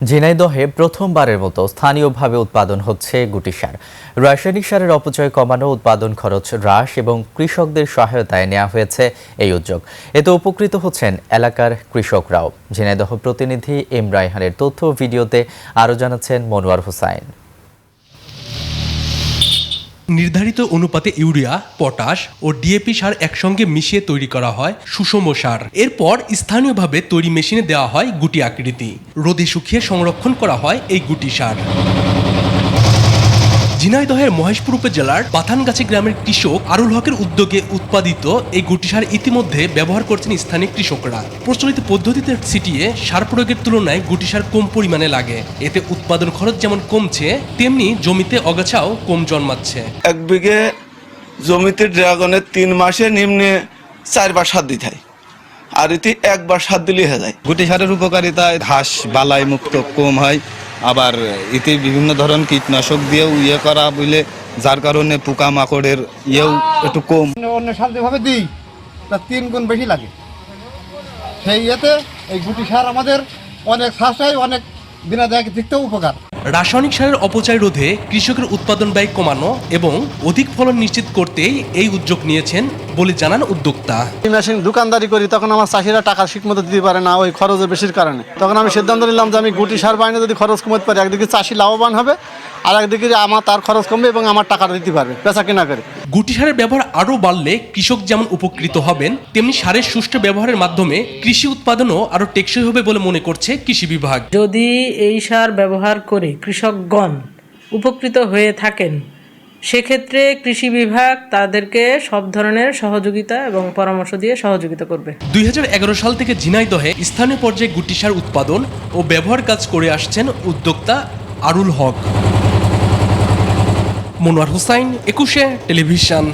ঝিনাইদহে প্রথমবারের মতো স্থানীয়ভাবে উৎপাদন হচ্ছে গুটি সার। রাসায়নিক সারের অপচয় কমানো, উৎপাদন খরচ হ্রাস এবং কৃষকদের সহায়তায় নেওয়া হয়েছে এই উদ্যোগ। এতে উপকৃত হচ্ছেন এলাকার কৃষকরাও। ঝিনাইদহ প্রতিনিধি এম রায়হানের তথ্য ও ভিডিওতে আরও জানাচ্ছেন মনোয়ার হোসাইন। নির্ধারিত অনুপাতে ইউরিয়া, পটাশ ও ডিএপি সার একসঙ্গে মিশিয়ে তৈরি করা হয় সুষম সার। এরপর স্থানীয়ভাবে তৈরি মেশিনে দেওয়া হয় গুটি আকৃতি। রোদে শুকিয়ে সংরক্ষণ করা হয় এই গুটি সার। ঝিনাইদহের মহেশপুর উপজেলার পাথানগাছি গ্রামের কৃষক আরুল হকের উদ্যোগে উৎপাদিত এই গুটি সার ইতিমধ্যে ব্যবহার করছেন স্থানীয় কৃষকরা। প্রচলিত পদ্ধতিতে ছিটিয়ে সার প্রয়োগের তুলনায় গুটি সার কম পরিমাণে লাগে। এতে উৎপাদন খরচ যেমন কমছে, তেমনি জমিতে অগাছাও কম জন্মাচ্ছে। এক বিঘে জমিতে ড্রাগনের 3 মাসে নিম্নে 4 বার সার দিতে হয়, আর এতে একবার সার দিলে হয়ে যায়। গুটি সারের উপকারিতায় ঘাস বালাই মুক্ত কম হয়, আবার এতে বিভিন্ন ধরনের কীটনাশক দিয়েও করা বলে, যার কারণে পোকামাকড়ের একটু কম। অন্য সার যেভাবে দিই তার 3 গুণ বেশি লাগে। সেই এই গুটি সার আমাদের অনেক সাশ্রয়, অনেক বিনা থেকেও উপকার। রাসায়নিক সারের অপচয় রোধে কৃষকের উৎপাদন ব্যয় কমানো এবং অধিক ফলন নিশ্চিত করতেই এই উদ্যোগ নিয়েছেন বলে জানান উদ্যোক্তা। মেশিন দোকানদারি করি, তখন আমার চাষিরা টাকা ঠিকমতো দিতে পারে না, ওই খরচের বেশির কারণে। তখন আমি সিদ্ধান্ত নিলাম যে আমি গুটি সার বাইনে যদি খরচ কমাতে পারি, একদিকে চাষি লাভবান হবে, আর একদিকে আমার তার খরচ কমবে এবং আমার টাকাটা দিতে পারবে বেচা কেনা করে। গুটি সারের ব্যবহার আরও বাড়লে কৃষক যেমন উপকৃত হবেন, তেমনি সারের সুষ্ঠু ব্যবহারের মাধ্যমে কৃষি উৎপাদনও আরও টেকসই হবে বলে মনে করছে কৃষি বিভাগ। যদি এই সার ব্যবহার করে কৃষকগণ উপকৃত হয়ে থাকেন, সেক্ষেত্রে কৃষি বিভাগ তাদেরকে সব ধরনের সহযোগিতা এবং পরামর্শ দিয়ে সহযোগিতা করবে। 2011 সাল থেকে ঝিনাইদহে স্থানীয় পর্যায়ে গুটি সার উৎপাদন ও ব্যবহার কাজ করে আসছেন উদ্যোক্তা আরুল হক। মনোয়ার হোসাইন, 21 টেলিভিশন।